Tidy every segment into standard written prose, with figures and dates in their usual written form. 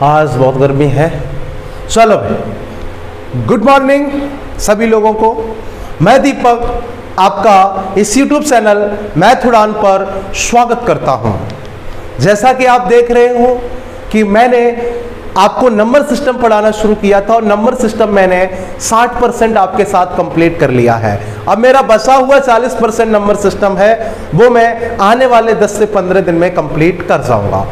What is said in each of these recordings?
आज बहुत गर्मी है। चलो भाई, गुड मॉर्निंग सभी लोगों को। मैं दीपक आपका इस YouTube चैनल मैथ उड़ान पर स्वागत करता हूं। जैसा कि आप देख रहे हो कि मैंने आपको नंबर सिस्टम पढ़ाना शुरू किया था और नंबर सिस्टम मैंने 60% आपके साथ कंप्लीट कर लिया है। अब मेरा बचा हुआ 40% नंबर सिस्टम है, वो मैं आने वाले 10 से 15 दिन में कंप्लीट कर जाऊंगा।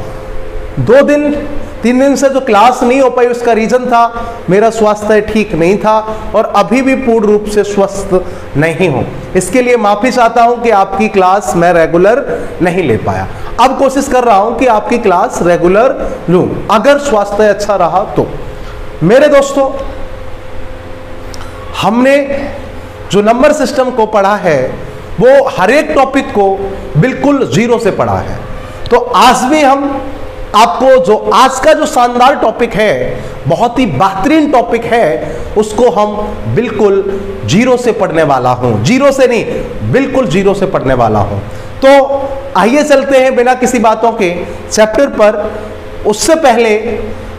3 दिन से जो क्लास नहीं हो पाई उसका रीजन था मेरा स्वास्थ्य ठीक नहीं था और अभी भी पूर्ण रूप से स्वस्थ नहीं हूं। इसके लिए माफी चाहता हूं कि आपकी क्लास मैं रेगुलर नहीं ले पाया। अब कोशिश कर रहा हूं कि आपकी क्लास रेगुलर लूं अगर स्वास्थ्य अच्छा रहा तो। मेरे दोस्तों, हमने जो नंबर सिस्टम को पढ़ा है वो हर एक टॉपिक को बिल्कुल जीरो से पढ़ा है। तो आज भी हम आपको जो आज का जो शानदार टॉपिक है, बहुत ही बेहतरीन टॉपिक है, उसको हम बिल्कुल जीरो से पढ़ने वाला हूं। जीरो से नहीं, बिल्कुल जीरो से पढ़ने वाला हूं। तो आइए चलते हैं बिना किसी बातों के चैप्टर पर। उससे पहले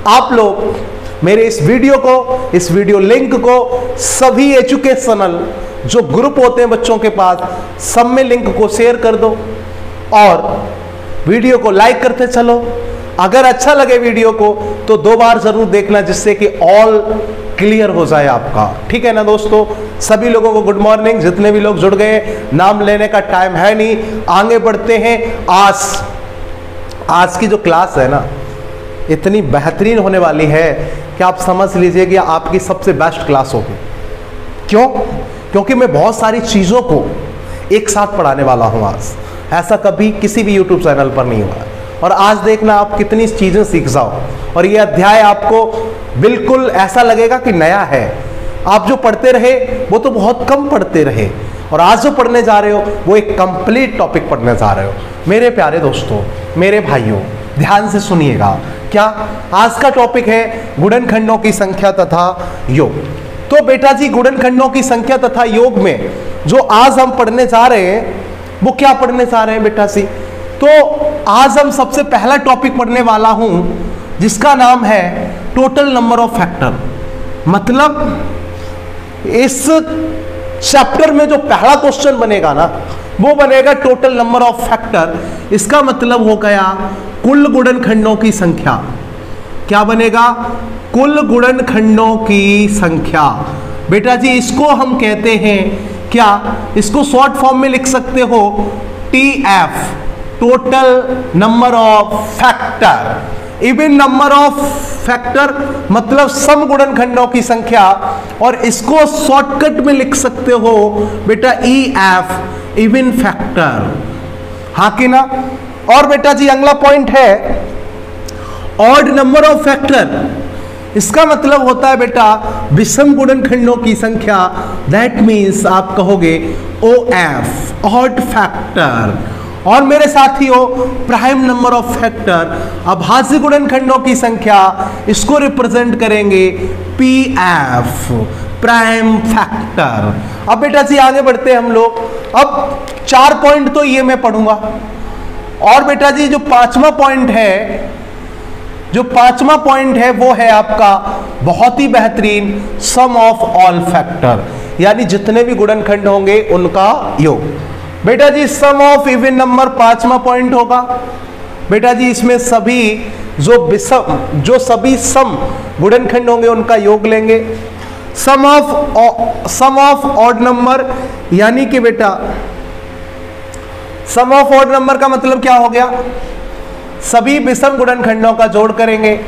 आप लोग मेरे इस वीडियो लिंक को सभी एजुकेशनल जो ग्रुप होते हैं बच्चों के पास, सब में लिंक को शेयर कर दो और वीडियो को लाइक करते चलो। अगर अच्छा लगे वीडियो को तो 2 बार जरूर देखना, जिससे कि ऑल क्लियर हो जाए आपका। ठीक है ना दोस्तों? सभी लोगों को गुड मॉर्निंग। जितने भी लोग जुड़ गए, नाम लेने का टाइम है नहीं, आगे बढ़ते हैं। आज की जो क्लास है ना, इतनी बेहतरीन होने वाली है कि आप समझ लीजिए कि आपकी सबसे बेस्ट क्लास होगी। क्यों? क्योंकि मैं बहुत सारी चीजों को एक साथ पढ़ाने वाला हूं आज। ऐसा कभी किसी भी YouTube चैनल पर नहीं हुआ। और आज देखना आप कितनी चीजें सीख जाओ और ये अध्याय आपको बिल्कुल ऐसा लगेगा कि नया है। आप जो पढ़ते रहे वो तो बहुत कम पढ़ते रहे, और आज जो पढ़ने जा रहे हो वो एक कंप्लीट टॉपिक पढ़ने जा रहे हो। मेरे प्यारे दोस्तों, मेरे भाइयों, ध्यान से सुनिएगा। क्या आज का टॉपिक है? गुणनखंडों की संख्या तथा योग। तो बेटा जी, गुणनखंडों की संख्या तथा योग में जो आज हम पढ़ने जा रहे हैं वो क्या पढ़ने जा रहे हैं बेटा जी? तो आज हम सबसे पहला टॉपिक पढ़ने वाला हूं जिसका नाम है टोटल नंबर ऑफ फैक्टर। मतलब इस चैप्टर में जो पहला क्वेश्चन बनेगा ना, वो बनेगा टोटल नंबर ऑफ फैक्टर। इसका मतलब हो गया कुल गुणनखंडों की संख्या। क्या बनेगा? कुल गुणनखंडों की संख्या। बेटा जी, इसको हम कहते हैं क्या? इसको शॉर्ट फॉर्म में लिख सकते हो TF, total number of factor. Even number of factor मतलब सम गुणनखंडों की संख्या, और इसको शॉर्टकट में लिख सकते हो बेटा EF, इवन फैक्टर। हाँ कि ना? और बेटा जी अगला पॉइंट है ऑड नंबर ऑफ फैक्टर। इसका मतलब होता है बेटा विषम गुणनखंडों की संख्या। दैट मीन्स आप कहोगे OF, ऑड फैक्टर। और मेरे साथियों, प्राइम नंबर ऑफ फैक्टर, अभाज्य गुणनखंडों की संख्या, इसको रिप्रेजेंट करेंगे PF, प्राइम फैक्टर। अब बेटा जी आगे बढ़ते हैं हम लोग। अब 4 पॉइंट तो ये मैं पढ़ूंगा, और बेटा जी जो पांचवा पॉइंट है वो है आपका बहुत ही बेहतरीन सम ऑफ ऑल फैक्टर, यानी जितने भी गुणनखंड होंगे उनका योग। बेटा जी सम ऑफ इवन नंबर 5वां पॉइंट होगा। बेटा जी इसमें सभी जो सभी सम गुणनखंड होंगे उनका योग लेंगे। सम ऑफ ऑड नंबर, यानी कि बेटा सम ऑफ ऑड नंबर का मतलब क्या हो गया? सभी विषम गुणनखंडों का जोड़ करेंगे।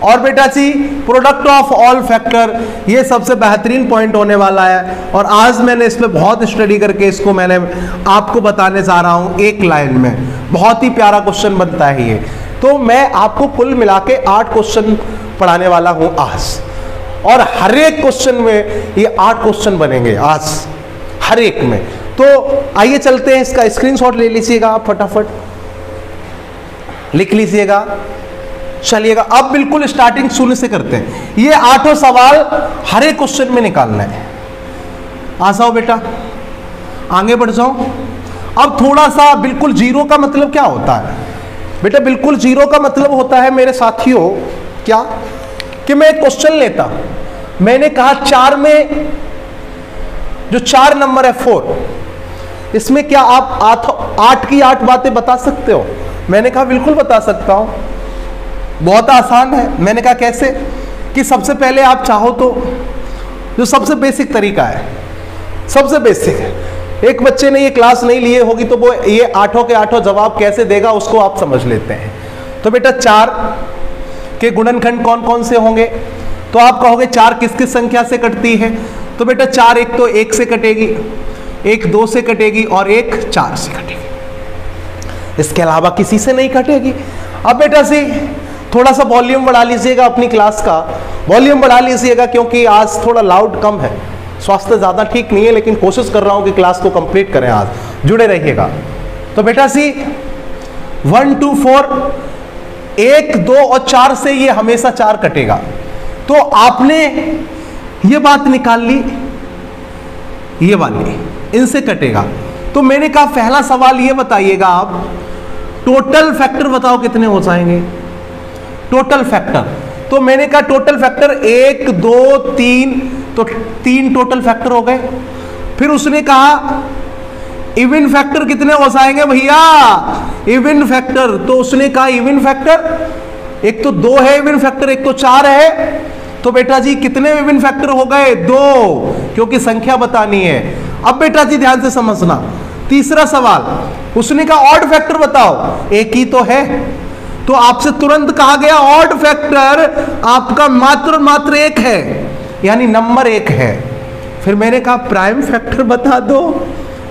और बेटा जी प्रोडक्ट ऑफ ऑल फैक्टर, ये सबसे बेहतरीन पॉइंट होने वाला है, और आज मैंने इस पे बहुत स्टडी करके इसको मैंने आपको बताने जा रहा हूं एक लाइन में। बहुत ही प्यारा क्वेश्चन बनता है ये। तो मैं आपको कुल मिला के 8 क्वेश्चन पढ़ाने वाला हूं आज, और हर एक क्वेश्चन में ये 8 क्वेश्चन बनेंगे आज, हर एक में। तो आइए चलते हैं, इसका स्क्रीनशॉट ले लीजिएगा आप, फटाफट लिख लीजिएगा। चलिएगा अब बिल्कुल स्टार्टिंग शून्य से करते हैं। ये 8 सवाल हर एक क्वेश्चन में निकालना है। आ जाओ बेटा, आगे बढ़ जाओ। अब थोड़ा सा बिल्कुल जीरो का मतलब क्या होता है बेटा? बिल्कुल जीरो का मतलब होता है मेरे साथियों क्या कि मैं एक क्वेश्चन लेता, मैंने कहा 4 में जो 4 नंबर है 4, इसमें क्या आप 8 की 8 बातें बता सकते हो? मैंने कहा बिल्कुल बता सकता हूं, बहुत आसान है। मैंने कहा कैसे? कि सबसे पहले आप चाहो तो जो सबसे बेसिक तरीका है, सबसे बेसिक है, एक बच्चे ने ये क्लास नहीं लिए होगी तो वो ये 8 के 8 जवाब कैसे देगा उसको आप समझ लेते हैं। तो बेटा 4 के गुणनखंड कौन कौन से होंगे? तो आप कहोगे 4 किस किस संख्या से कटती है? तो बेटा 4 एक तो 1 से कटेगी, 1 2 से कटेगी और 1 4 से कटेगी, इसके अलावा किसी से नहीं कटेगी। अब बेटा सी थोड़ा सा वॉल्यूम बढ़ा लीजिएगा, अपनी क्लास का वॉल्यूम बढ़ा लीजिएगा, क्योंकि आज थोड़ा लाउड कम है, स्वास्थ्य ज़्यादा ठीक नहीं है, लेकिन कोशिश कर रहा हूं कि क्लास को कंप्लीट करें, आज जुड़े रहिएगा। तो बेटा सी 1 2 4 1 2 और 4 से ये हमेशा 4 कटेगा। तो आपने ये बात निकाल ली, ये वाली इनसे कटेगा। तो मैंने कहा पहला सवाल ये बताइएगा आप, टोटल फैक्टर बताओ कितने हो जाएंगे? टोटल फैक्टर, तो मैंने कहा टोटल फैक्टर 1 2 3, तो 3 टोटल फैक्टर हो गए। फिर उसने कहा इवन फैक्टर कितने हो जाएंगे भैया? इवन फैक्टर, तो उसने कहा इवन फैक्टर एक तो 2 है इवन फैक्टर, एक तो 4 है। तो बेटा जी कितने इवन फैक्टर हो गए? 2, क्योंकि संख्या बतानी है। अब बेटा जी ध्यान से समझना, तीसरा सवाल उसने कहा ऑड फैक्टर बताओ, एक ही तो है, तो आपसे तुरंत कहा गया ऑड फैक्टर आपका मात्र 1 है, यानी नंबर 1 है। फिर मैंने कहा प्राइम फैक्टर बता दो,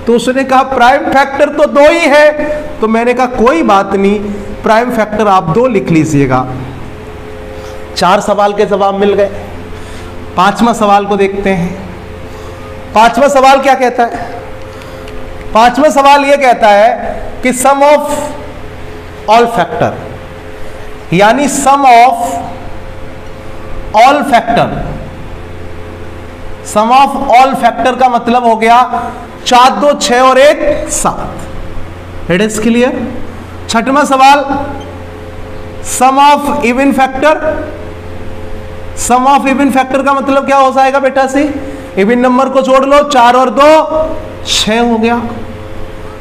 तो उसने कहा प्राइम फैक्टर तो 2 ही है। तो मैंने कहा कोई बात नहीं, प्राइम फैक्टर आप 2 लिख लीजिएगा। 4 सवाल के जवाब मिल गए। 5वां सवाल को देखते हैं। 5वां सवाल क्या कहता है? 5वां सवाल यह कहता है कि सम ऑफ ऑल फैक्टर, यानी sum of all factor, sum of all factor का मतलब हो गया 4 2 6 और 1 7। It is clear. 6वां सवाल sum of even factor, sum of even factor का मतलब क्या हो जाएगा बेटा सी? इवन नंबर को जोड़ लो, 4 और 2 6 हो गया।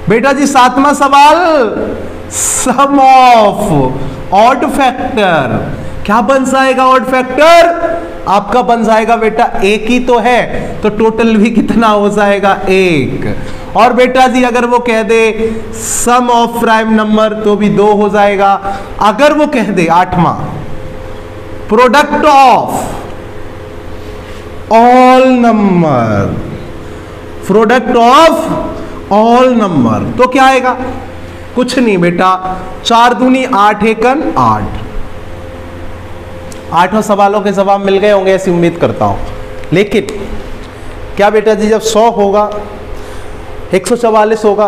बेटा जी 7वां सवाल सम ऑफ ऑड फैक्टर, क्या बन जाएगा ऑड फैक्टर? आपका बन जाएगा बेटा 1 ही तो है, तो टोटल भी कितना हो जाएगा? 1। और बेटा जी अगर वो कह दे सम ऑफ प्राइम नंबर तो भी 2 हो जाएगा। अगर वो कह दे 8वां product of all number, product of all number, तो क्या आएगा? कुछ नहीं बेटा, 4 दूनी 8 एकन 8। 8 सवालों के जवाब मिल गए होंगे ऐसी उम्मीद करता हूं। लेकिन क्या बेटा जी जब 100 होगा, 144 होगा,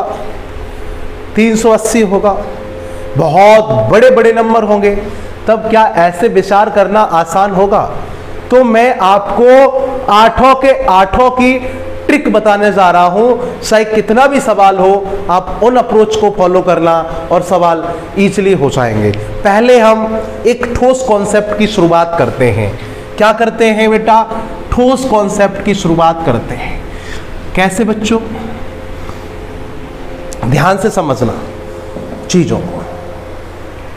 380 होगा, बहुत बड़े बड़े नंबर होंगे, तब क्या ऐसे विचार करना आसान होगा? तो मैं आपको 8 के 8 की ट्रिक बताने जा रहा हूं। चाहे कितना भी सवाल हो, आप उन अप्रोच को फॉलो करना और सवाल इजीली हो जाएंगे। पहले हम एक ठोस कॉन्सेप्ट की शुरुआत करते हैं। क्या करते हैं बेटा? ठोस कॉन्सेप्ट की शुरुआत करते हैं। कैसे बच्चों? ध्यान से समझना चीजों को।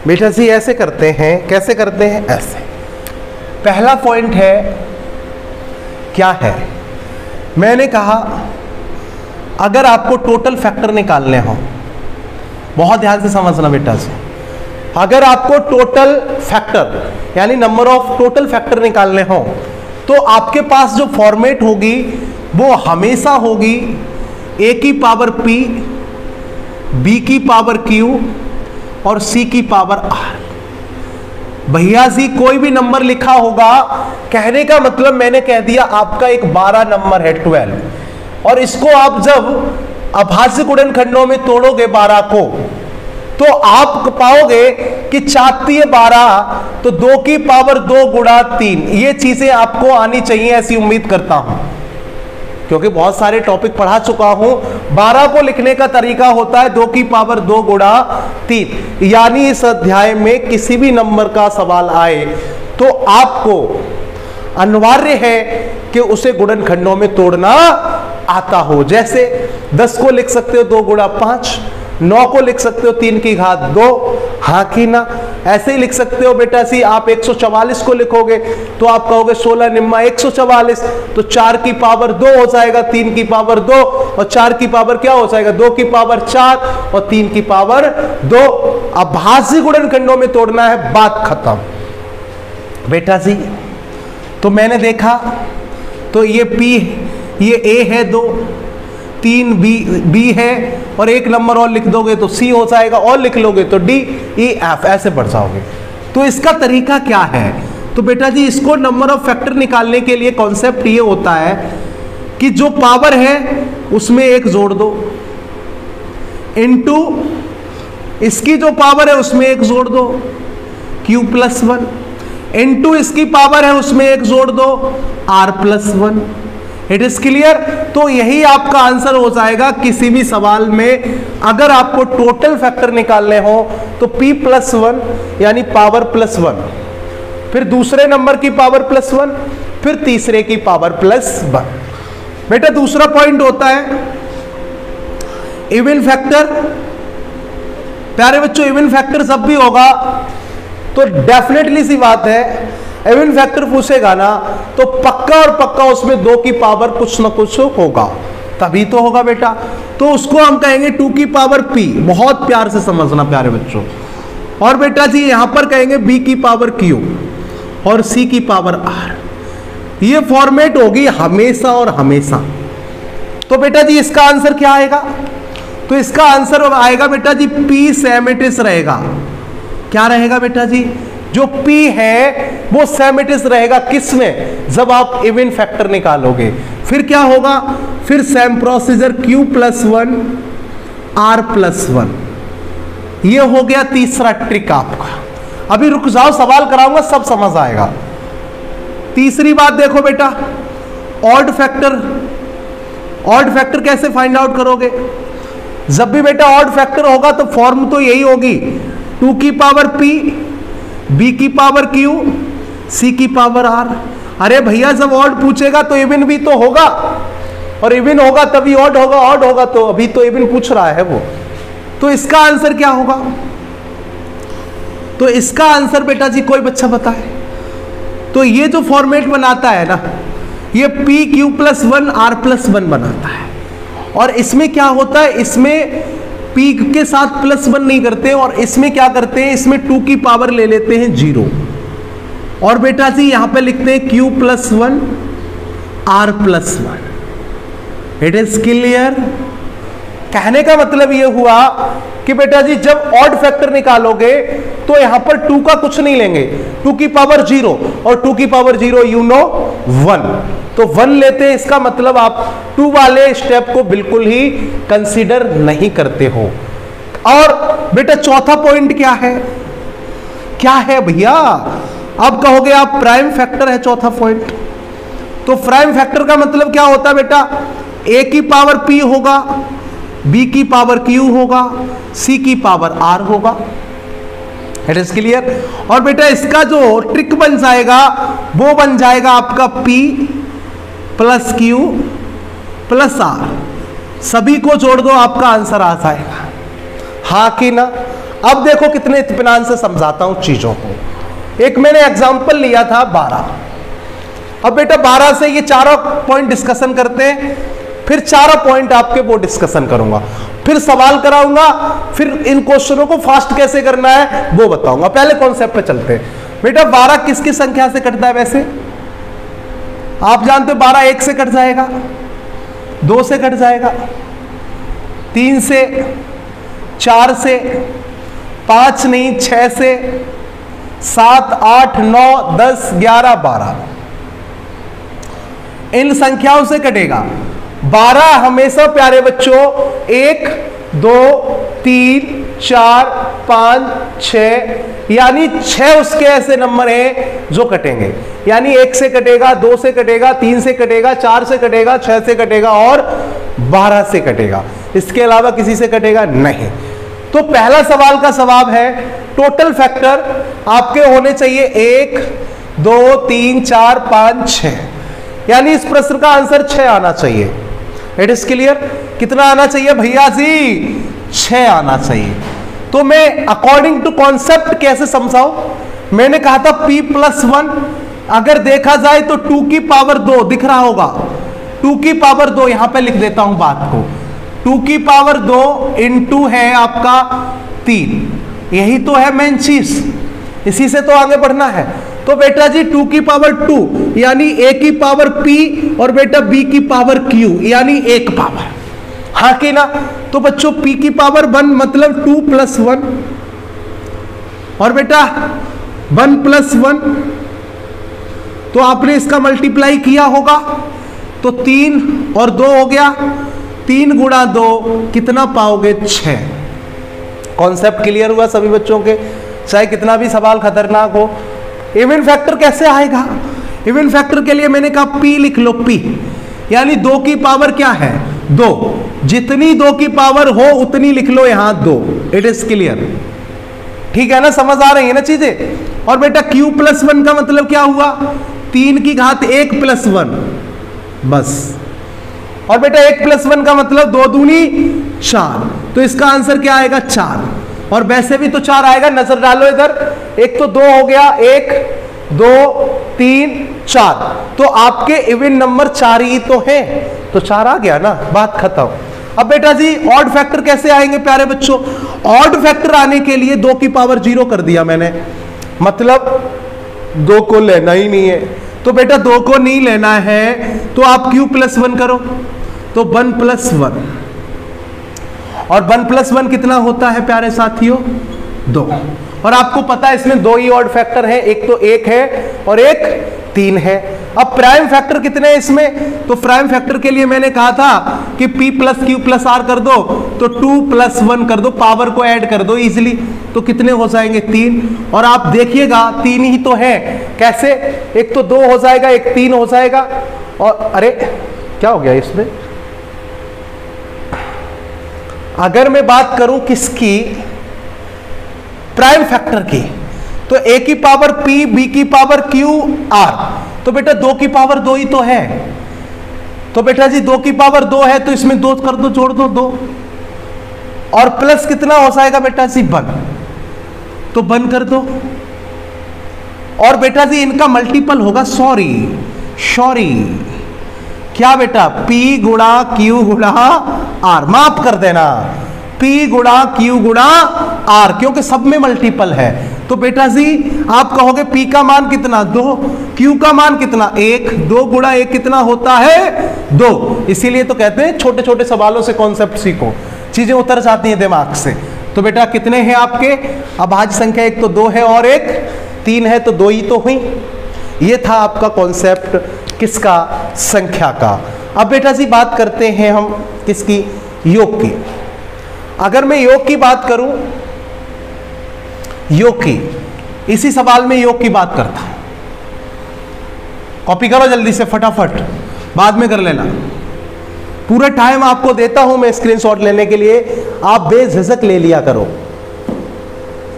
बेटा जी ऐसे करते हैं। कैसे करते हैं? ऐसे। पहला पॉइंट है, क्या है? मैंने कहा अगर आपको टोटल फैक्टर निकालने हो, बहुत ध्यान से समझना बेटा जी, अगर आपको टोटल फैक्टर यानी नंबर ऑफ टोटल फैक्टर निकालने हो, तो आपके पास जो फॉर्मेट होगी वो हमेशा होगी a की पावर p, b की पावर q और c की पावर r। भैया जी कोई भी नंबर लिखा होगा, कहने का मतलब मैंने कह दिया आपका एक 12 नंबर है 12, और इसको आप जब अभाज्य गुणनखंडों में तोड़ोगे 12 को, तो आप पाओगे कि 4 × 12, तो 2 की पावर 2 गुणा 3। ये चीजें आपको आनी चाहिए ऐसी उम्मीद करता हूं, क्योंकि बहुत सारे टॉपिक पढ़ा चुका हूं। 12 को लिखने का तरीका होता है 2 की पावर 2 गुणा 3, यानी इस अध्याय में किसी भी नंबर का सवाल आए तो आपको अनिवार्य है कि उसे गुणनखंडों में तोड़ना आता हो। जैसे 10 को लिख सकते हो 2 गुणा 5, 9 को लिख सकते हो 3 की घात 2, हाँ कि ना। ऐसे ही लिख सकते हो बेटा सी, आप 144 को लिखोगे तो आप कहोगे 16 निम्मा 144, तो 4 की पावर 2 हो जाएगा, 3 की पावर 2 और 4 की पावर क्या हो जाएगा, 2 की पावर 4 और 3 की पावर 2। अब भाज्य गुणनखंडों में तोड़ना है, बात खत्म बेटा जी। तो मैंने देखा तो ये P, ये A है 2, 3 B है और 1 नंबर और लिख दोगे तो C हो जाएगा, और लिख लोगे तो D, E, F, ऐसे बढ़ जाओगे। तो इसका तरीका क्या है? तो बेटा जी इसको नंबर ऑफ फैक्टर निकालने के लिए कॉन्सेप्ट ये होता है कि जो पावर है उसमें 1 जोड़ दो, इनटू इसकी जो पावर है उसमें 1 जोड़ दो, Q+1, इनटू इसकी पावर है उसमें 1 जोड़ दो, R+1। It is clear. तो यही आपका आंसर हो जाएगा किसी भी सवाल में। अगर आपको टोटल फैक्टर निकालने हो तो P+1 यानी पावर +1, फिर दूसरे नंबर की पावर +1, फिर तीसरे की पावर +1। बेटा दूसरा पॉइंट होता है इवन फैक्टर। प्यारे बच्चों इवन फैक्टर जब भी होगा तो डेफिनेटली सी बात है, इवन फैक्टर पूछेगा ना तो पक्का और पक्का उसमें 2 की पावर कुछ ना कुछ होगा, तभी तो होगा बेटा। तो उसको हम कहेंगे 2 की पावर P, बहुत प्यार से समझना प्यारे बच्चों। और बेटा जी यहां पर कहेंगे B की पावर Q और C की पावर R। ये फॉर्मेट होगी हमेशा और हमेशा। तो बेटा जी इसका आंसर क्या आएगा? तो इसका आंसर आएगा बेटा जी P सेमेटिस रहेगा। क्या रहेगा बेटा जी? जो P है वो सेमेटिस रहेगा किसमें? जब आप इवन फैक्टर निकालोगे। फिर क्या होगा? फिर सेम प्रोसीजर Q+1 R+1। ये हो गया तीसरा ट्रिक आपका। अभी रुक जाओ, सवाल कराऊंगा सब समझ आएगा। तीसरी बात देखो बेटा, ऑड फैक्टर। ऑड फैक्टर कैसे फाइंड आउट करोगे? जब भी बेटा ऑड फैक्टर होगा तो फॉर्म तो यही होगी, 2 की पावर P, B की पावर Q, C की पावर R। अरे भैया जब ऑड पूछेगा तो इवन भी तो होगा, और इवन होगा तभी ऑड होगा, ऑड होगा तो अभी तो इवन पूछ रहा है वो। तो इसका आंसर क्या होगा? तो इसका आंसर बेटा जी कोई बच्चा बताए। तो ये जो फॉर्मेट बनाता है ना, ये PQ+1 R+1 बनाता है। और इसमें क्या होता है, इसमें P के साथ +1 नहीं करते और इसमें क्या करते हैं, इसमें 2 की पावर ले लेते हैं 0। और बेटा जी यहां पे लिखते हैं Q+1 R+1। It is clear. कहने का मतलब ये हुआ कि बेटा जी जब ऑड फैक्टर निकालोगे तो यहां पर 2 का कुछ नहीं लेंगे, 2 की पावर 0 और 2 की पावर 0 यू नो 1, तो 1 लेते हैं। इसका मतलब आप 2 वाले स्टेप को बिल्कुल ही कंसीडर नहीं करते हो। और बेटा चौथा पॉइंट क्या है? क्या है भैया? अब कहोगे आप प्राइम फैक्टर है चौथा पॉइंट। तो प्राइम फैक्टर का मतलब क्या होता है बेटा? A की पावर P होगा, B की पावर Q होगा, C की पावर R होगा। It is clear. और बेटा इसका जो ट्रिक बन जाएगा वो बन जाएगा आपका P + Q + R। सभी को जोड़ दो, आपका आंसर आ जाएगा, हाँ कि ना। अब देखो कितने इत्मीनान से समझाता हूं चीजों को। एक मैंने एग्जांपल लिया था 12। अब बेटा 12 से ये चारों पॉइंट डिस्कशन करते हैं, फिर चारों पॉइंट आपके वो डिस्कशन करूंगा, फिर सवाल कराऊंगा, फिर इन क्वेश्चनों को फास्ट कैसे करना है वो बताऊंगा। पहले कॉन्सेप्ट पे चलते हैं। बेटा 12 किसकी संख्या से कटता है? वैसे आप जानते हो 12 1 से कट जाएगा, 2 से कट जाएगा, 3 से, 4 से, 5 नहीं 6 से, 7 8 9 10 11 12 इन संख्याओं से कटेगा। 12 हमेशा प्यारे बच्चों 1 2 3 4 5 6 यानी 6 उसके ऐसे नंबर हैं जो कटेंगे। यानी 1 से कटेगा, 2 से कटेगा, 3 से कटेगा, 4 से कटेगा, 6 से कटेगा और 12 से कटेगा। इसके अलावा किसी से कटेगा नहीं। तो पहला सवाल का जवाब है टोटल फैक्टर आपके होने चाहिए 1 2 3 4 5 6, यानी इस प्रश्न का आंसर 6 आना चाहिए। It is clear? कितना आना चाहिए भैया जी? 6 आना चाहिए। तो मैं अकॉर्डिंग टू कॉन्सेप्ट कैसे समझाऊं? मैंने कहा था p+1, अगर देखा जाए तो 2 की पावर 2 दिख रहा होगा, 2 की पावर 2, यहां पे लिख देता हूं बात को, 2 की पावर 2 इंटू है आपका 3, यही तो है मेन चीज, इसी से तो आगे बढ़ना है। तो बेटा जी 2 की पावर 2 यानी a की पावर p और बेटा b की पावर q यानी 1 पावर, हाँ कि ना? तो बच्चों p की पावर 1 मतलब 2 + 1 और बेटा 1 + 1, तो आपने इसका मल्टीप्लाई किया होगा तो 3 और 2 हो गया, 3 × 2 कितना पाओगे? 6। कॉन्सेप्ट क्लियर हुआ सभी बच्चों के? चाहे कितना भी सवाल खतरनाक हो। इवन फैक्टर कैसे आएगा? इवन फैक्टर के लिए मैंने कहा p लिख लो, p यानी 2 की पावर क्या है? 2, जितनी 2 की पावर हो उतनी लिख लो यहां 2। It is clear? ठीक है ना? समझ आ रही है ना चीजें? और बेटा q+1 का मतलब क्या हुआ? 3 की घात 1 + 1, बस। और बेटा 1 + 1 का मतलब 2 दूनी 4, तो इसका आंसर क्या आएगा? 4। और वैसे भी तो 4 आएगा, नजर डालो इधर, एक तो 2 हो गया, 1 2 3 4, तो आपके इवन नंबर 4 ही तो है, तो 4 आ गया ना, बात खत्म। अब बेटा जी ऑड फैक्टर कैसे आएंगे प्यारे बच्चों? ऑड फैक्टर आने के लिए 2 की पावर 0 कर दिया मैंने, मतलब 2 को लेना ही नहीं है। तो बेटा 2 को नहीं लेना है तो आप q+1 करो, तो 1 + 1, और 1 + 1 कितना होता है प्यारे साथियों? 2। और आपको पता है इसमें 2 ही ऑड फैक्टर है, एक तो 1 है और एक 3 है। अब प्राइम फैक्टर कितने हैं इसमें? तो प्राइम फैक्टर के लिए मैंने कहा था कि p + q + r कर दो, तो 2 + 1 कर दो, पावर को ऐड कर दो इजीली, तो कितने हो जाएंगे? 3। और आप देखिएगा 3 ही तो है, कैसे? एक तो 2 हो जाएगा, एक 3 हो जाएगा, और अरे क्या हो गया इसमें? अगर मैं बात करूं किसकी? प्राइम फैक्टर की, तो a की पावर p, b की पावर q, r, तो बेटा 2 की पावर 2 ही तो है। तो बेटा जी 2 की पावर 2 है तो इसमें 2 कर दो, जोड़ दो 2, और प्लस कितना हो जाएगा बेटा जी? 1, तो 1 कर दो। और बेटा जी इनका मल्टीपल होगा, सॉरी क्या बेटा? p × q × r, माफ कर देना, p × q × r, क्योंकि सब में मल्टीपल है। तो बेटा जी आप कहोगे p का मान कितना? 2, q का मान कितना? 1, 2 × 1 कितना होता है? 2। इसीलिए तो कहते हैं छोटे छोटे सवालों से कॉन्सेप्ट सीखो, चीजें उतर जाती हैं दिमाग से। तो बेटा कितने हैं आपके अभाज्य संख्या? एक तो 2 है और एक 3 है, तो 2 ही तो हुई। ये था आपका कॉन्सेप्ट किसका? संख्या का। अब बेटा जी बात करते हैं हम किसकी? योग की। अगर मैं योग की बात करूं, योग की, इसी सवाल में योग की बात करता हूं, कॉपी करो जल्दी से फटाफट, बाद में कर लेना, पूरा टाइम आपको देता हूं मैं स्क्रीनशॉट लेने के लिए, आप बेझिझक ले लिया करो,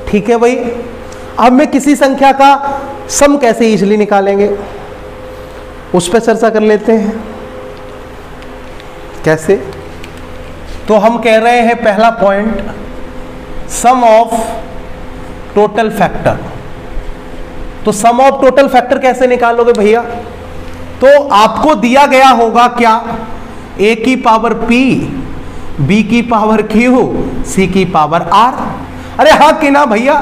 ठीक है भाई? अब मैं किसी संख्या का सम कैसे इजीली निकालेंगे उस पर चर्चा कर लेते हैं। कैसे? तो हम कह रहे हैं पहला point, sum of total factor. तो सम ऑफ टोटल फैक्टर कैसे निकालोगे भैया? तो आपको दिया गया होगा क्या? a की पावर p, b की पावर q, c की पावर r। अरे हाँ कि ना भैया?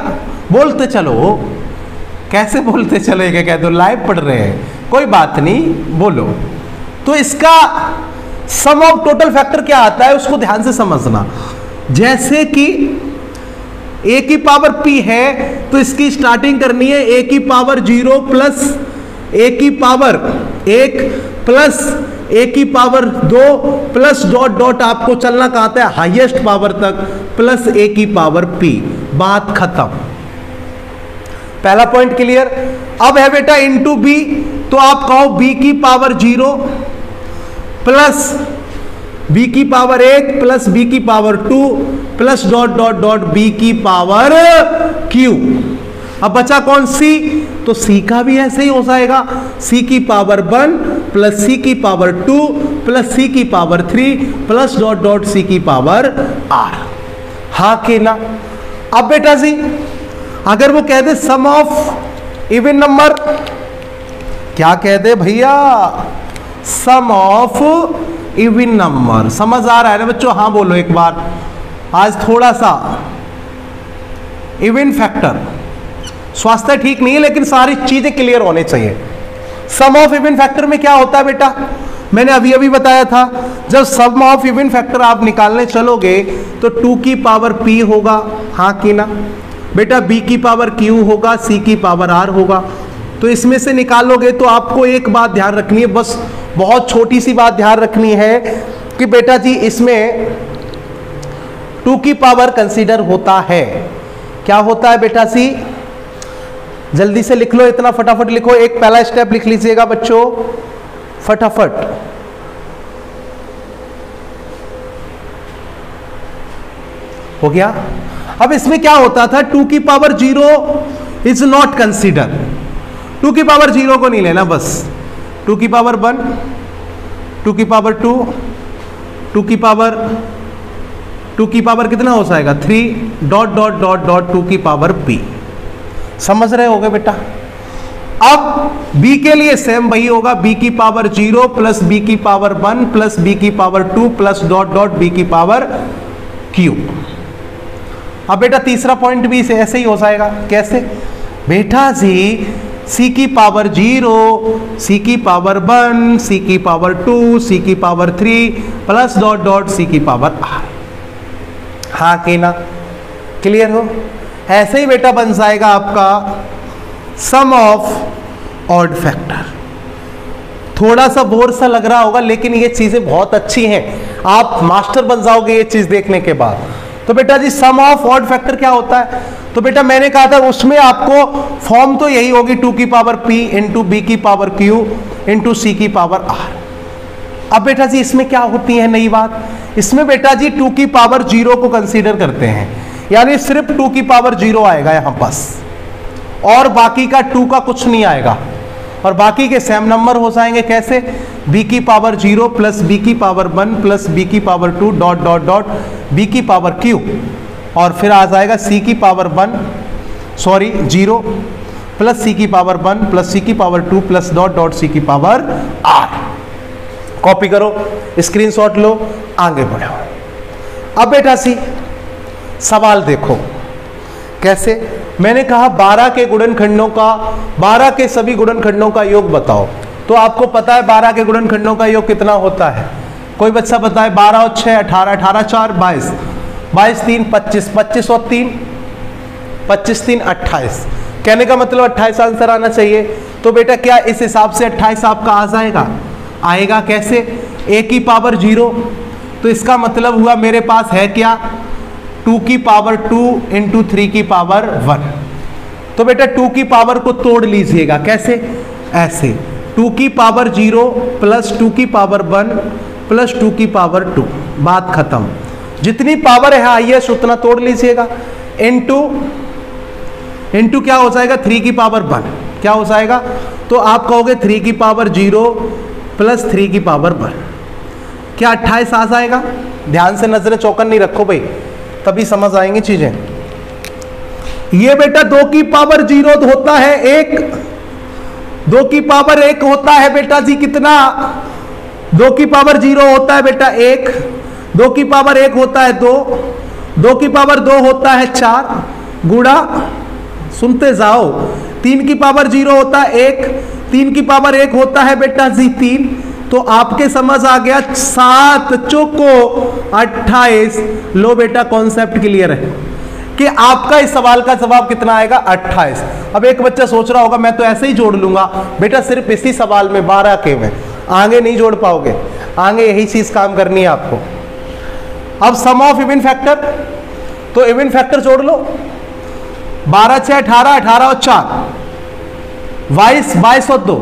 बोलते चलो, कैसे बोलते चलेगा? कह दो लाइव पढ़ रहे हैं, कोई बात नहीं, बोलो। तो इसका सम ऑफ टोटल फैक्टर क्या आता है उसको ध्यान से समझना। जैसे कि a की पावर p है तो इसकी स्टार्टिंग करनी है a की पावर 0 प्लस a की पावर 1 प्लस a की पावर 2 प्लस डॉट डॉट आपको चलना कहाँ है? हाईएस्ट पावर तक, प्लस a की पावर p। बात खत्म। पहला पॉइंट क्लियर। अब है बेटा इंटू b, तो आप कहो b की पावर 0 प्लस b की पावर 1 प्लस b की power 2 plus dot dot dot b की पावर q। अब बचा कौन सी, तो सी का भी ऐसे ही हो जाएगा, सी की पावर 1 प्लस सी की पावर 2 प्लस सी की power 3 plus dot dot C की पावर आर। हाँ के ना। अब बेटा जी अगर वो कह दे सम ऑफ इवन नंबर, क्या कह दे भैया, सम ऑफ इवन नंबर। समझ आ रहा है ना बच्चों? हाँ बोलो एक बार। आज थोड़ा सा इवन फैक्टर, स्वास्थ्य ठीक नहीं है लेकिन सारी चीजें क्लियर होने चाहिए। सम ऑफ इवन फैक्टर में क्या होता है बेटा, मैंने अभी अभी बताया था, जब सम ऑफ इवन फैक्टर आप निकालने चलोगे तो 2 की पावर p होगा, हाँ कि ना बेटा, b की पावर q होगा, c की पावर r होगा। तो इसमें से निकालोगे तो आपको एक बात ध्यान रखनी है, बस बहुत छोटी सी बात ध्यान रखनी है कि बेटा जी इसमें 2 की पावर कंसीडर होता है। क्या होता है बेटा सी, जल्दी से लिख लो, इतना फटाफट लिखो, एक पहला स्टेप लिख लीजिएगा बच्चों फटाफट। हो गया। अब इसमें क्या होता था, 2 की पावर 0 इज नॉट कंसीडर, 2 की पावर 0 को नहीं लेना, बस 2 की पावर 1, 2 की पावर 2, 2 की पावर कितना हो जाएगा 3 डॉट डॉट डॉट डॉट 2 की पावर p। समझ रहे होगे बेटा? अब b के लिए सेम वही होगा, b की पावर 0 प्लस b की पावर 1 प्लस b की power 2 plus dot dot b की पावर q। अब बेटा तीसरा पॉइंट भी ऐसे ही हो जाएगा। कैसे बेटा जी, c की पावर 0, c की पावर 1, c की पावर 2, c की power 3 plus dot dot c की पावर r। हाँ कि ना, क्लियर हो? ऐसे ही बेटा बन जाएगा आपका सम ऑफ ऑड फैक्टर। थोड़ा सा बोर सा लग रहा होगा लेकिन ये चीजें बहुत अच्छी हैं, आप मास्टर बन जाओगे ये चीज देखने के बाद। तो बेटा जी सम ऑफ ऑड फैक्टर क्या होता है, तो बेटा मैंने कहा था उसमें आपको फॉर्म तो यही होगी 2 की पावर p इंटू बी की पावर q इंटू सी की पावर r। अब बेटा जी इसमें क्या होती है नई बात, इसमें बेटा जी 2 की पावर 0 को कंसीडर करते हैं, यानी सिर्फ 2 की पावर 0 आएगा यहां पास, और बाकी का 2 का कुछ नहीं आएगा, और बाकी के सेम नंबर हो जाएंगे। कैसे, b की पावर 0 प्लस b की पावर 1 प्लस b की power 2 dot dot dot b की पावर q, और फिर आ जाएगा c की पावर 0 प्लस c की पावर 1 प्लस c की power 2 plus dot dot c की पावर r। कॉपी करो, स्क्रीनशॉट लो, आगे बढ़ो। अब बेटा सी सवाल देखो कैसे, मैंने कहा 12 के गुणनखंडों का, 12 के सभी गुणनखंडों का योग बताओ। तो आपको पता है 12 के गुणनखंडों का योग कितना होता है, कोई बच्चा बताए? 12 और 6 18, 18 4 22, 22 3 25, 25 और 3 25 3 28। कहने का मतलब 28 आंसर आना चाहिए। तो बेटा क्या इस हिसाब से 28 आपका आ जाएगा? आएगा। कैसे, a की पावर 0, तो इसका मतलब हुआ मेरे पास है क्या 2 की पावर 2 इंटू 3 की पावर 1। तो बेटा 2 की पावर को तोड़ लीजिएगा। कैसे, ऐसे 2 की पावर 0 प्लस 2 की पावर 1 प्लस 2 की पावर 2, बात खत्म। जितनी पावर है हाईएस्ट उतना तोड़ लीजिएगा, इंटू क्या हो जाएगा 3 की पावर 1, क्या हो जाएगा? तो आप कहोगे 3 की पावर 0 प्लस 3 की पावर 1, क्या 28 आ जाएगा? ध्यान से नजरें चौकन नहीं रखो भाई, तभी समझ आएंगी चीजें। ये बेटा 2 की पावर 0 होता है 1, 2 की पावर 1 होता है बेटा जी कितना, 2 की पावर 0 होता है बेटा 1, 2 की पावर 1 होता है 2, 2 की पावर 2 होता है 4, गुणा, सुनते जाओ, 3 की पावर 0 होता है 1, 3 की पावर 1 होता है बेटा जी 3। तो आपके समझ आ गया, 7 चौको 28। लो बेटा कॉन्सेप्ट क्लियर है कि आपका इस सवाल का जवाब कितना आएगा 28। अब एक बच्चा सोच रहा होगा मैं तो ऐसे ही जोड़ लूंगा, बेटा सिर्फ इसी सवाल में 12 के में आगे नहीं जोड़ पाओगे, आगे यही चीज काम करनी है आपको। अब सम ऑफ इवन फैक्टर, तो इवन फैक्टर जोड़ लो, 12 6 18, 18 और 4 22, 22 और 2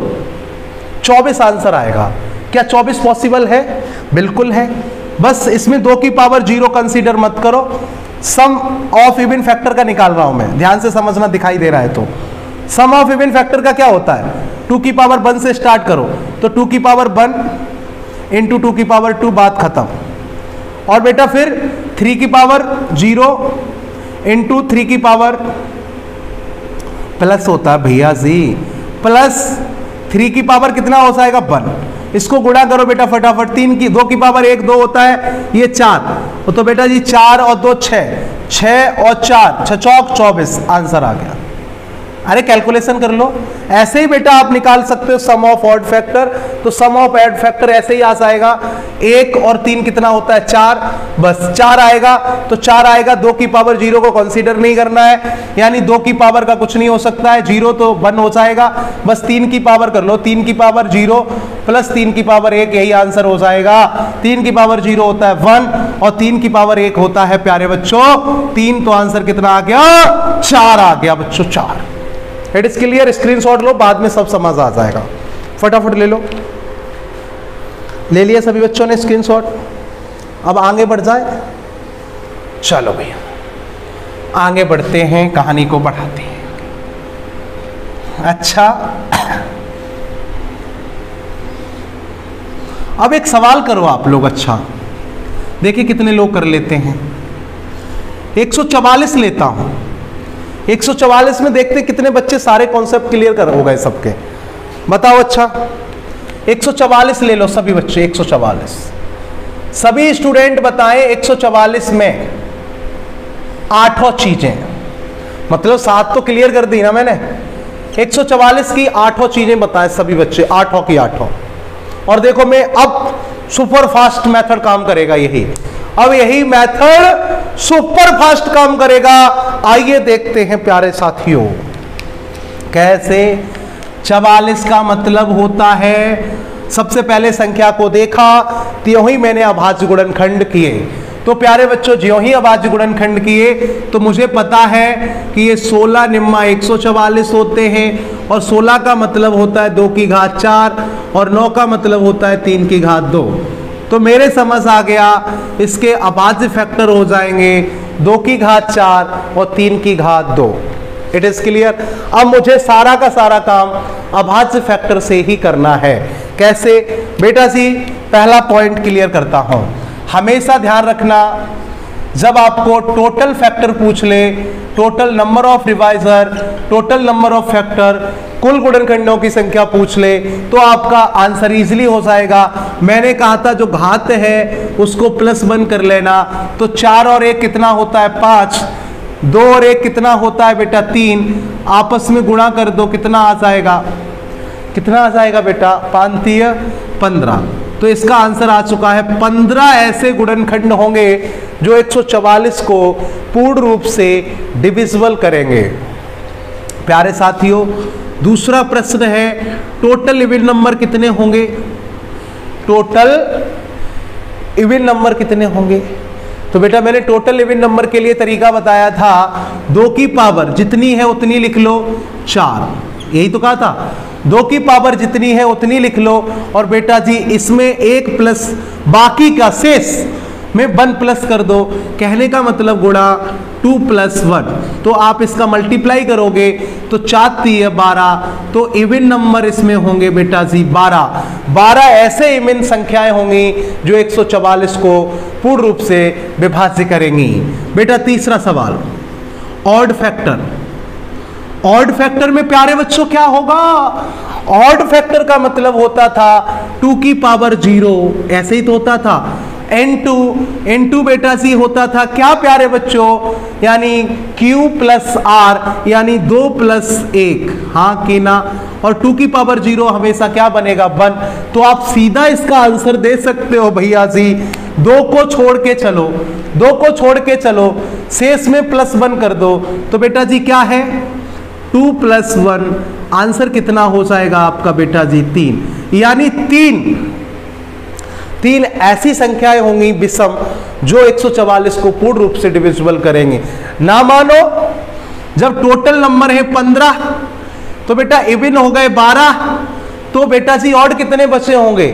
24 आंसर आएगा। क्या 24 पॉसिबल है? बिल्कुल है। बस इसमें 2 की पावर 0 कंसीडर मत करो, सम ऑफ इवन फैक्टर का निकाल रहा हूं मैं, ध्यान से समझना, दिखाई दे रहा है तो। सम ऑफ इवन फैक्टर का क्या होता है, 2 की पावर 1 से स्टार्ट करो, तो 2 की पावर 1 इंटू 2 की पावर 2, बात खत्म। और बेटा फिर 3 की पावर 0 इंटू 3 की पावर प्लस होता है भैया जी, प्लस 3 की पावर कितना हो जाएगा 1, इसको गुणा करो बेटा फटाफट, 2 की पावर 1 2 होता है, ये 4, तो बेटा जी 4 और 2 6, 6 और 4 6 चौक 24, आंसर आ गया। अरे कैलकुलेशन कर लो, ऐसे ही बेटा आप निकाल सकते हो सम ऑफ ऑड फैक्टर, तो सम ऑफ ऑड फैक्टर ऐसे ही आ जाएगा, 1 और 3 कितना होता है 4, बस 4 आएगा, तो 4 आएगा, 2 की पावर 0 को कंसीडर नहीं करना है, यानी 2 की पावर का कुछ नहीं हो सकता है, 0 तो 1 हो जाएगा, बस 3 की पावर कर लो, 3 की पावर 0 प्लस 3 की पावर 1, यही आंसर हो जाएगा। 3 की पावर 0 होता है 1 और 3 की पावर 1 होता है प्यारे बच्चों 3, तो आंसर कितना आ गया 4 आ गया बच्चों, 4। इट इज क्लियर, स्क्रीनशॉट लो, बाद में सब समझ आ जाएगा, फटाफट ले लो। ले लिया सभी बच्चों ने स्क्रीनशॉट, अब आगे बढ़ जाए, चलो भैया आगे बढ़ते हैं, कहानी को बढ़ाते हैं। अच्छा अब एक सवाल करो आप लोग, अच्छा देखिए कितने लोग कर लेते हैं। 144 लेता हूं, 144 में देखते कितने बच्चे सारे कॉन्सेप्ट क्लियर कर हो गए सबके, बताओ। अच्छा 144 ले लो सभी बच्चे, 144 सभी स्टूडेंट बताएं 144 में 8 चीजें, मतलब 7 तो क्लियर कर दी ना मैंने, 144 की 8 चीजें बताएं सभी बच्चे, 8 की 8। और देखो मैं अब सुपर फास्ट मेथड काम करेगा, यही अब यही मेथड सुपर फास्ट काम करेगा। आइए देखते हैं प्यारे साथियों कैसे। 44 का मतलब होता है, सबसे पहले संख्या को देखा त्यों ही मैंने अभाज्य गुणनखंड किए, तो प्यारे बच्चों ज्यों ही अभाज्य गुणनखंड किए तो मुझे पता है कि ये 16 निम्मा 144 होते हैं, और 16 का मतलब होता है 2 की घात 4 और 9 का मतलब होता है 3 की घात 2। तो मेरे समझ आ गया, इसके अभाज्य फैक्टर हो जाएंगे 2 की घात 4 और 3 की घात 2। It is clear. अब मुझे सारा का सारा काम अभाज्य फैक्टर से ही करना है। कैसे बेटा जी, पहला पॉइंट क्लियर करता हूं, हमेशा ध्यान रखना जब आपको टोटल फैक्टर पूछ ले, total number of divisor, total number of factor, कुल गुणनखंडों की संख्या पूछ ले, तो आपका आंसर इजीली हो जाएगा। मैंने कहा था जो घात है उसको +1 कर लेना, तो 4 और 1 कितना होता है 5, 2 और 1 कितना होता है बेटा 3, आपस में गुणा कर दो, कितना आ जाएगा, कितना आ जाएगा बेटा 5 3 15। तो इसका आंसर आ चुका है 15 ऐसे गुणनखंड होंगे जो 144 को पूर्ण रूप से डिविजिबल करेंगे। प्यारे साथियों दूसरा प्रश्न है, टोटल इवन नंबर कितने होंगे, टोटल इवन नंबर कितने होंगे। तो बेटा मैंने टोटल इवन नंबर के लिए तरीका बताया था, 2 की पावर जितनी है उतनी लिख लो 4, यही तो कहा था, 2 की पावर जितनी है उतनी लिख लो, और बेटा जी इसमें 1 प्लस बाकी का शेष में 1 प्लस कर दो, कहने का मतलब गुणा 2 + 1, तो आप इसका मल्टीप्लाई करोगे तो 4 3 12, तो इवन नंबर इसमें होंगे बेटा जी 12 ऐसे इवन संख्याएं होंगी जो 144 को पूर्ण रूप से विभाज्य करेंगी। बेटा तीसरा सवाल, ऑड फैक्टर। ऑड फैक्टर में प्यारे बच्चों क्या होगा, ऑड फैक्टर का मतलब होता था 2 की पावर 0, ऐसे ही तो होता था, n2 बेटा जी होता था क्या प्यारे बच्चों, यानी q + r यानी 2 + 1, हाँ कि ना, और 2 की पावर 0 हमेशा क्या बनेगा 1। तो आप सीधा इसका आंसर दे सकते हो भैया जी, 2 को छोड़ के चलो, 2 को छोड़ के चलो, शेष में +1 कर दो, तो बेटा जी क्या है 2 + 1, आंसर कितना हो जाएगा आपका बेटा जी 3, यानी 3 ऐसी संख्याएं होंगी विषम जो 144 को पूर्ण रूप से डिविजिबल करेंगे। ना मानो जब टोटल नंबर है 15 तो बेटा इवन हो गए 12, तो बेटा जी ऑड कितने बचे होंगे,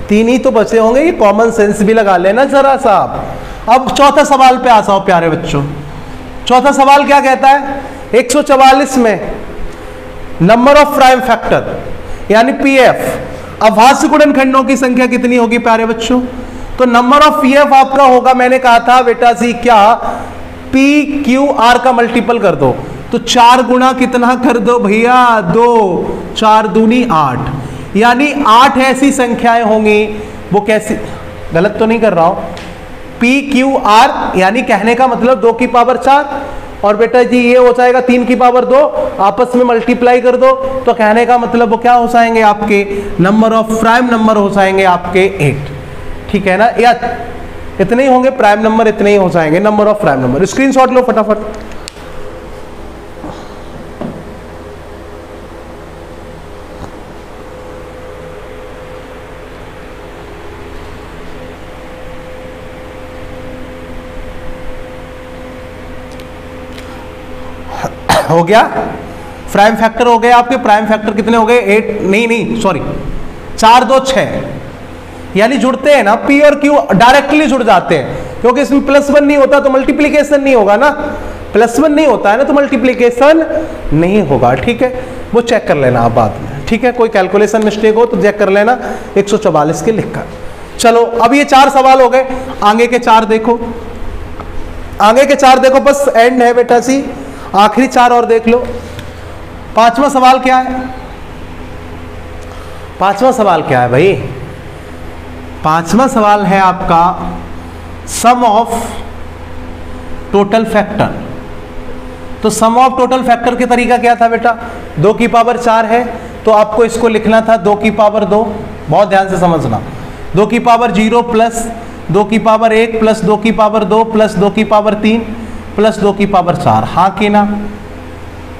3 ही तो बचे होंगे। ये कॉमन सेंस भी लगा लेना जरा सा। अब चौथा सवाल पे आ जाओ प्यारे बच्चों, चौथा सवाल क्या कहता है, 144 में नंबर ऑफ प्राइम फैक्टर यानी पीएफ, अभाज्य गुणनखंडों की संख्या कितनी होगी प्यारे बच्चों? तो नंबर ऑफ पीएफ आपका होगा, मैंने कहा था बेटा जी क्या, पी क्यू आर का मल्टीपल कर दो, तो 4 गुणा कितना कर दो भैया, 2, 4 दूनी 8, यानी 8 ऐसी संख्याएं होंगी, वो कैसी, गलत तो नहीं कर रहा हूं, पी क्यू आर यानी कहने का मतलब 2 की पावर 4, और बेटा जी ये हो जाएगा 3 की पावर 2, आपस में मल्टीप्लाई कर दो, तो कहने का मतलब वो क्या हो जाएंगे आपके, नंबर ऑफ प्राइम नंबर हो जाएंगे आपके 8, ठीक है ना, या इतने ही होंगे प्राइम नंबर, इतने ही हो जाएंगे number of prime number. Screenshot लो फटाफट। हो गया, प्राइम फैक्टर हो गए आपके, प्राइम फैक्टर कितने हो गए, 8, नहीं सॉरी 4, 2, 6, यानी जुड़ते हैं ना, पी और क्यू डायरेक्टली जुड़ जाते हैं, क्योंकि इसमें +1 नहीं होता तो मल्टीप्लीकेशन नहीं होगा ना, +1 नहीं होता है ना तो मल्टीप्लीकेशन नहीं होगा, ठीक है, वो चेक कर लेना आप बाद में, ठीक है, कोई कैलकुलेशन मिस्टेक हो तो चेक कर लेना 144 के लिखकर। चलो अब ये 4 सवाल हो गए, आगे के 4 देखो, आगे के 4 देखो, बस एंड है बेटा जी, आखिरी 4 और देख लो। 5वां सवाल क्या है, 5वां सवाल क्या है भाई, 5वां सवाल है आपका सम ऑफ टोटल फैक्टर। तो सम ऑफ टोटल फैक्टर के तरीका क्या था बेटा, 2 की पावर 4 है तो आपको इसको लिखना था 2 की पावर 2, बहुत ध्यान से समझना, 2 की पावर 0 प्लस 2 की पावर 1 प्लस 2 की पावर 2 प्लस 2 की पावर 3 प्लस 2 की पावर 4, हाँ कि ना।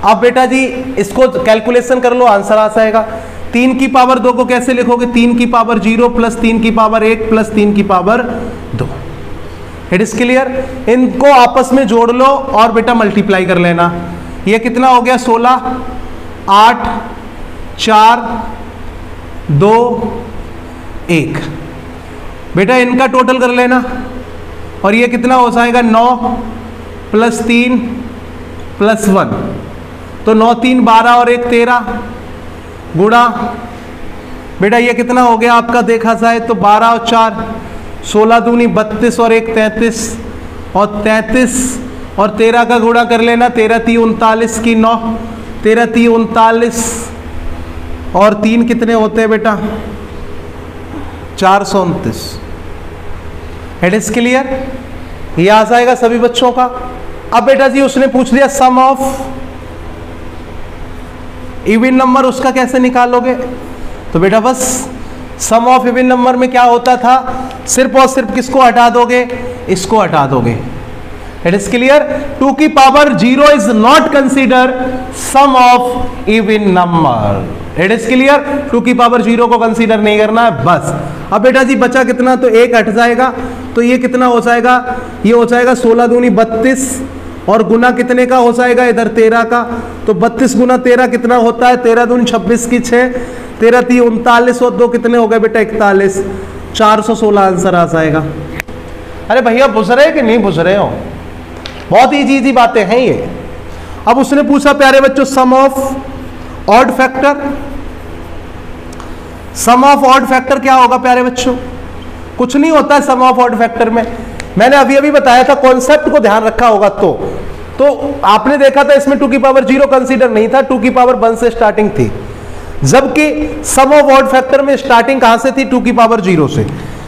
अब बेटा जी इसको कैलकुलेशन कर लो, आंसर आ जाएगा। 3 की पावर 2 को कैसे लिखोगे, 3 की पावर 0 प्लस 3 की पावर 1 प्लस 3 की पावर 2। इट इज क्लियर, इनको आपस में जोड़ लो और बेटा मल्टीप्लाई कर लेना, ये कितना हो गया 16, 8, 4, 2, 1, बेटा इनका टोटल कर लेना, और ये कितना हो जाएगा 9 प्लस 3 प्लस 1, तो 9, 3, 12 और 1, 13 गुणा, बेटा ये कितना हो गया आपका देखा जाए तो 12 और 4, 16 दूनी 32 और 1, 33 और 33 और 13 का गुणा कर लेना, 13 3 39 की 9, 13 3 39 और 3 कितने होते हैं बेटा 429। इट इज क्लियर, ये आ जाएगा सभी बच्चों का। अब बेटा जी उसने पूछ लिया सम ऑफ इवन नंबर, उसका कैसे निकालोगे, तो बेटा बस सम ऑफ इवन नंबर में क्या होता था, सिर्फ और सिर्फ किसको हटा दोगे, इसको हटा दोगे। इट इज क्लियर, 2 की power 0 is not consider sum of even number. It is clear, 2 की पावर 0 को कंसीडर नहीं करना है बस। अब बेटा जी बचा कितना, तो 1 हट जाएगा, तो ये कितना हो जाएगा, ये हो जाएगा 16 दूनी 32 और गुना कितने का हो जाएगा इधर 13 का, तो 32 गुना 13 कितना होता है, 13 दूनी 26 की 6, 13 3 39 और 2 कितने हो गए बेटा 41, 416 आंसर आ जाएगा। अरे भैया बुझ रहे कि नहीं बुझ रहे हो, बहुत इजी बातें हैं ये। अब उसने पूछा प्यारे बच्चों sum of odd factor, sum of odd factor क्या होगा प्यारे बच्चों, कुछ नहीं होता है सम ऑफ ऑड फैक्टर में, मैंने अभी अभी बताया था, कॉन्सेप्ट को ध्यान रखा होगा तो आपने देखा था इसमें 2 की पावर 0 कंसीडर नहीं था, 2 की पावर 1 से स्टार्टिंग थी, जबकि सम ऑफ ऑड फैक्टर में स्टार्टिंग कहां से थी, 2 की पावर 0 से।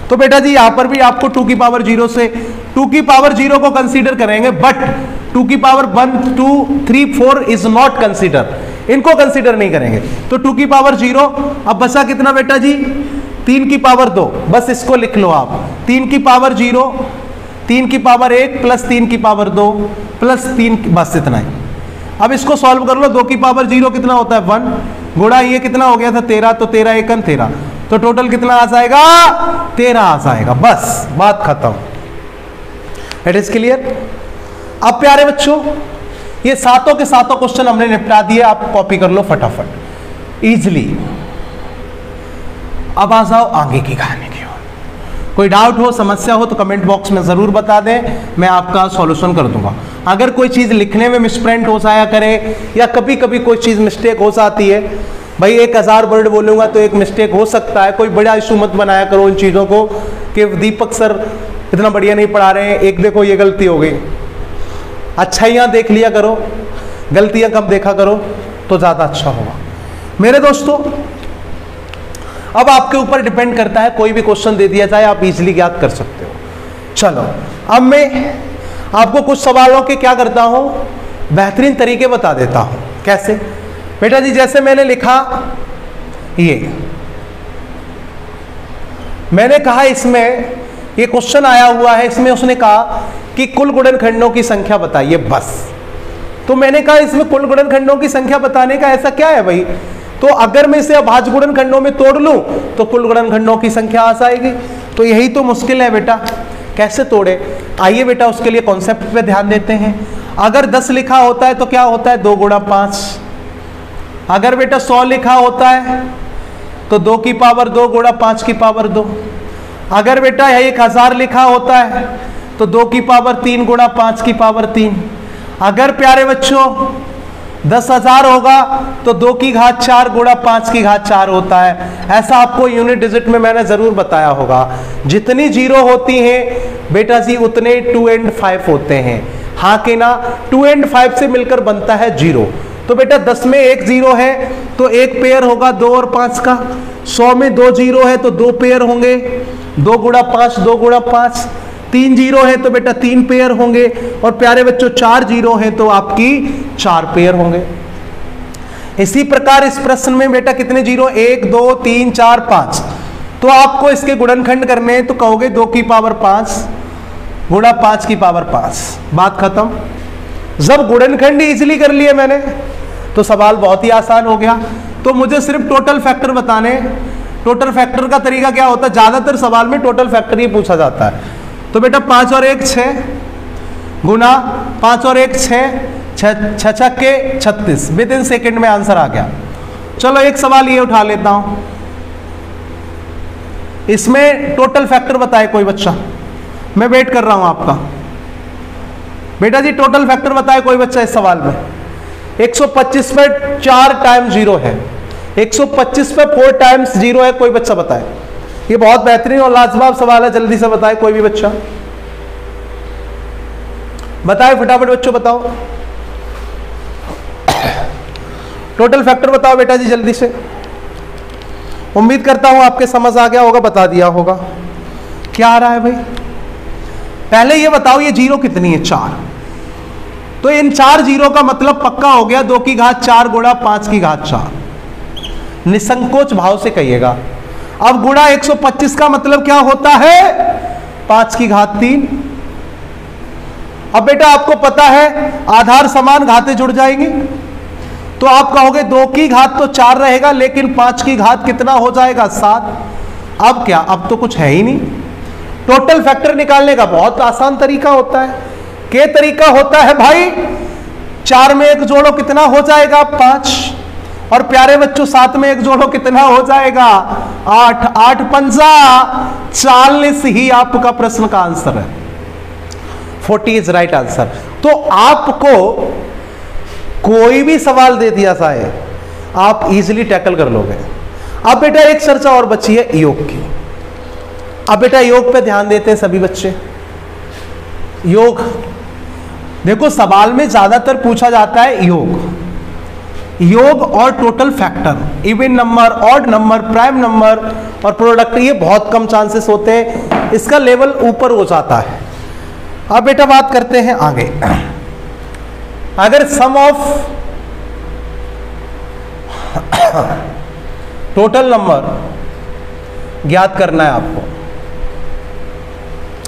तो बेटा जी यहां पर भी आपको 2 की पावर 0 से 2 की पावर 0 को कंसीडर करेंगे, बट 2 की पावर 1 2 3 4 इज नॉट कंसीडर, इनको कंसीडर नहीं करेंगे, तो 2 की पावर 0। अब बचा कितना बेटा जी 3 की पावर 2, बस इसको लिख लो आप, 3 की पावर 0, 3 की पावर 1 प्लस 3 की पावर 2 प्लस 3, बस इतना ही। अब इसको सॉल्व कर लो, 2 की पावर 0 कितना होता है 1, गुणा ये कितना हो गया था 13, तो 13 1 13, तो टोटल कितना आ जाएगा 13 आ जाएगा, बस बात खत्म। It is clear. अब प्यारे बच्चों ये सातों के सातों क्वेश्चन हमने निपटा दिए, आप कॉपी कर लो फटाफट इजिली। अब आ जाओ आगे की कहानी की ओर। कोई डाउट हो, समस्या हो तो कमेंट बॉक्स में ज़रूर बता दें, मैं आपका सॉल्यूशन कर दूंगा। अगर कोई चीज़ लिखने में मिसप्रिंट हो जाया करे या कभी कभी कोई चीज़ मिस्टेक हो जाती है, भाई 1000 वर्ड बोलूँगा तो एक मिस्टेक हो सकता है, कोई बड़ा इशू मत बनाया करो इन चीज़ों को कि दीपक सर इतना बढ़िया नहीं पढ़ा रहे हैं, एक देखो ये गलती हो गई। अच्छाइयाँ देख लिया करो, गलतियाँ कम देखा करो तो ज़्यादा अच्छा होगा। मेरे दोस्तों, अब आपके ऊपर डिपेंड करता है, कोई भी क्वेश्चन दे दिया जाए आप इजीली ज्ञात कर सकते हो। चलो अब मैं आपको कुछ सवालों के क्या करता हूं, बेहतरीन तरीके बता देता हूं। कैसे बेटा जी? जैसे मैंने लिखा, ये मैंने कहा इसमें ये क्वेश्चन आया हुआ है, इसमें उसने कहा कि कुल गुणनखंडों की संख्या बताइए, बस। तो मैंने कहा इसमें कुल गुणनखंडों की संख्या बताने का ऐसा क्या है भाई? तो अगर मैं इसे अभाज्य गुणनखंडों में तोड़ लूं तो कुल गुणनखंडों की संख्या आ जाएगी। तो यही तो मुश्किल है बेटा, कैसे तोड़े? आइए बेटा उसके लिए कॉन्सेप्ट पे ध्यान देते हैं। अगर 10 लिखा होता है तो क्या होता है? 2 गुणा 5। अगर बेटा 100 लिखा होता है तो 2 की पावर 2 गुणा 5 की पावर 2। अगर बेटा 1000 लिखा होता है तो 2 की पावर 3 गुणा 5 की पावर 3। अगर प्यारे बच्चों 10,000 होगा तो 2 की घात 4 गुणा 5 की घात 4 होता है। ऐसा आपको यूनिट डिजिट में मैंने जरूर बताया होगा। जितनी जीरो होती हैं बेटा जी उतने 2 एंड 5 होते हैं। हाँ के ना? 2 एंड 5 से मिलकर बनता है 0। तो बेटा 10 में 1 0 है तो एक पेयर होगा 2 और 5 का। 100 में 2 0 है तो 2 पेयर होंगे, 2 गुणा 5 2 गुणा 5। 3 0 है तो बेटा 3 पेयर होंगे, और प्यारे बच्चों 4 0 है तो आपकी 4 पेयर होंगे। इसी प्रकार इस प्रश्न में बेटा कितने जीरो? 1 2 3 4 5। तो आपको इसके गुणनखंड करने हैं तो कहोगे 2 की पावर 5 गुणा 5 की पावर 5। बात खत्म। जब गुणनखंड इजीली कर लिए मैंने तो सवाल बहुत ही आसान हो गया। तो मुझे सिर्फ टोटल फैक्टर बताने। टोटल फैक्टर का तरीका क्या होता है? ज्यादातर सवाल में टोटल फैक्टर ही पूछा जाता है। तो बेटा 5 और 1 6 गुना 5 और 1 6 6 के 36। विद इन सेकेंड में आंसर आ गया। चलो एक सवाल ये उठा लेता हूं, इसमें टोटल फैक्टर बताए कोई बच्चा? मैं वेट कर रहा हूं आपका। बेटा जी टोटल फैक्टर बताए कोई बच्चा इस सवाल में? 125 पे 4 टाइम 0 है, 125 पे 4 टाइम्स 0 है। कोई बच्चा बताए? ये बहुत बेहतरीन और लाजवाब सवाल है, जल्दी से बताए कोई भी बच्चा। बताए फटाफट बच्चों, बताओ टोटल फैक्टर बताओ बेटा जी जल्दी से। उम्मीद करता हूं आपके समझ आ गया होगा, बता दिया होगा। क्या आ रहा है भाई? पहले ये बताओ ये जीरो कितनी है? 4। तो इन 4 जीरो का मतलब पक्का हो गया 2 की घात 4 गुणा 5 की घात 4। निसंकोच भाव से कहिएगा। अब गुणा 125 का मतलब क्या होता है? 5 की घात 3। अब बेटा आपको पता है आधार समान घातें जुड़ जाएंगी, तो आप कहोगे 2 की घात तो 4 रहेगा लेकिन 5 की घात कितना हो जाएगा? 7। अब क्या? अब तो कुछ है ही नहीं। टोटल फैक्टर निकालने का बहुत आसान तरीका होता है। क्या तरीका होता है भाई? 4 में 1 जोड़ो कितना हो जाएगा? 5। और प्यारे बच्चों 7 में 1 जोड़ो कितना हो जाएगा? 8। 8 पंजा 40 ही आपका प्रश्न का आंसर है। 40 इज राइट आंसर। तो आपको कोई भी सवाल दे दिया जाए आप इजीली टैकल कर लोगे। अब बेटा एक चर्चा और बची है योग की। अब बेटा योग पे ध्यान देते हैं सभी बच्चे। योग देखो सवाल में ज्यादातर पूछा जाता है योग और total factor, even number, odd number, prime number और प्रोडक्ट, ये बहुत कम चांसेस होते हैं, इसका लेवल ऊपर हो जाता है। अब बेटा बात करते हैं आगे। अगर सम ऑफ टोटल नंबर ज्ञात करना है आपको,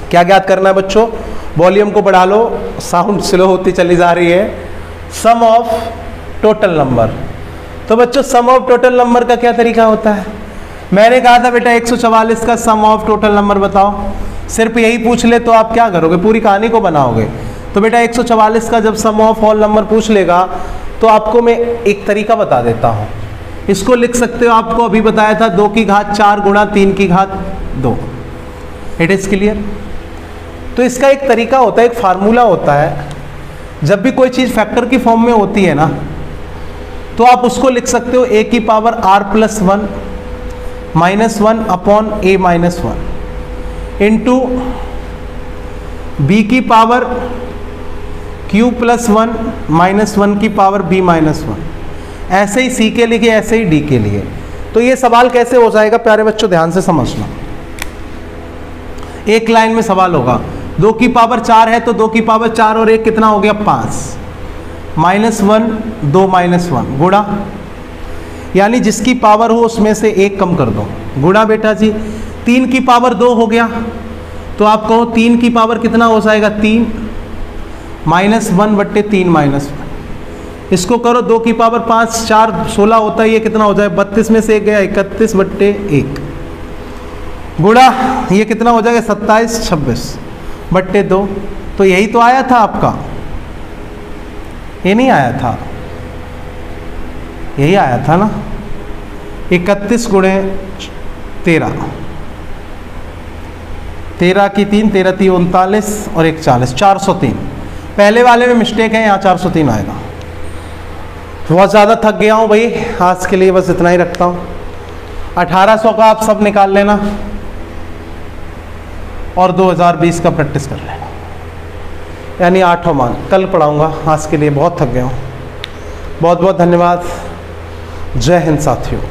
क्या ज्ञात करना है बच्चों? वॉल्यूम को बढ़ा लो, साउंड स्लो होती चली जा रही है। सम ऑफ टोटल नंबर। तो बच्चों सम ऑफ टोटल नंबर का क्या तरीका होता है? मैंने कहा था बेटा 144 का सम ऑफ टोटल नंबर बताओ। सिर्फ यही पूछ ले तो आप क्या करोगे? पूरी कहानी को बनाओगे। तो बेटा 144 का जब सम ऑफ ऑल नंबर पूछ लेगा तो आपको मैं एक तरीका बता देता हूँ। इसको लिख सकते हो, आपको अभी बताया था 2 की घात 4 गुणा 3 की घात 2। It is clear. तो इसका एक तरीका होता है, एक फार्मूला होता है, जब भी कोई चीज़ फैक्टर की फॉर्म में होती है ना, तो आप उसको लिख सकते हो a की power r plus 1 minus 1 upon a minus 1 into b की पावर q प्लस 1 माइनस 1 की पावर b माइनस 1। ऐसे ही c के लिए, ऐसे ही d के लिए। तो ये सवाल कैसे हो जाएगा प्यारे बच्चों, ध्यान से समझना। एक लाइन में सवाल होगा, 2 की पावर 4 है तो 2 की पावर 4 और 1 कितना हो गया 5, माइनस 1 2 माइनस 1 गुणा, यानी जिसकी पावर हो उसमें से 1 कम कर दो, गुणा बेटा जी। 3 की पावर 2 हो गया तो आप कहो 3 की पावर कितना हो जाएगा 3, माइनस 1 बट्टे 3 माइनस 1। इसको करो 2 की पावर 5 4 16 होता है, ये कितना हो जाए 32 में से 1 गया 31 बट्टे 1 गुणा, ये कितना हो जाएगा 27 26 बट्टे 2। तो यही तो आया था आपका, ये नहीं आया था, यही आया था ना। 31 गुणे 13, 13 की 3 13 3 39 और 1 40, 403। पहले वाले में मिस्टेक है, यहाँ 403 आएगा। बहुत ज़्यादा थक गया हूँ भाई, आज के लिए बस इतना ही रखता हूँ। 1800 का आप सब निकाल लेना और 2020 का प्रैक्टिस कर लेना, यानी 8वां मान कल पढ़ाऊँगा। आज के लिए बहुत थक गया हूँ। बहुत बहुत धन्यवाद। जय हिंद साथियों।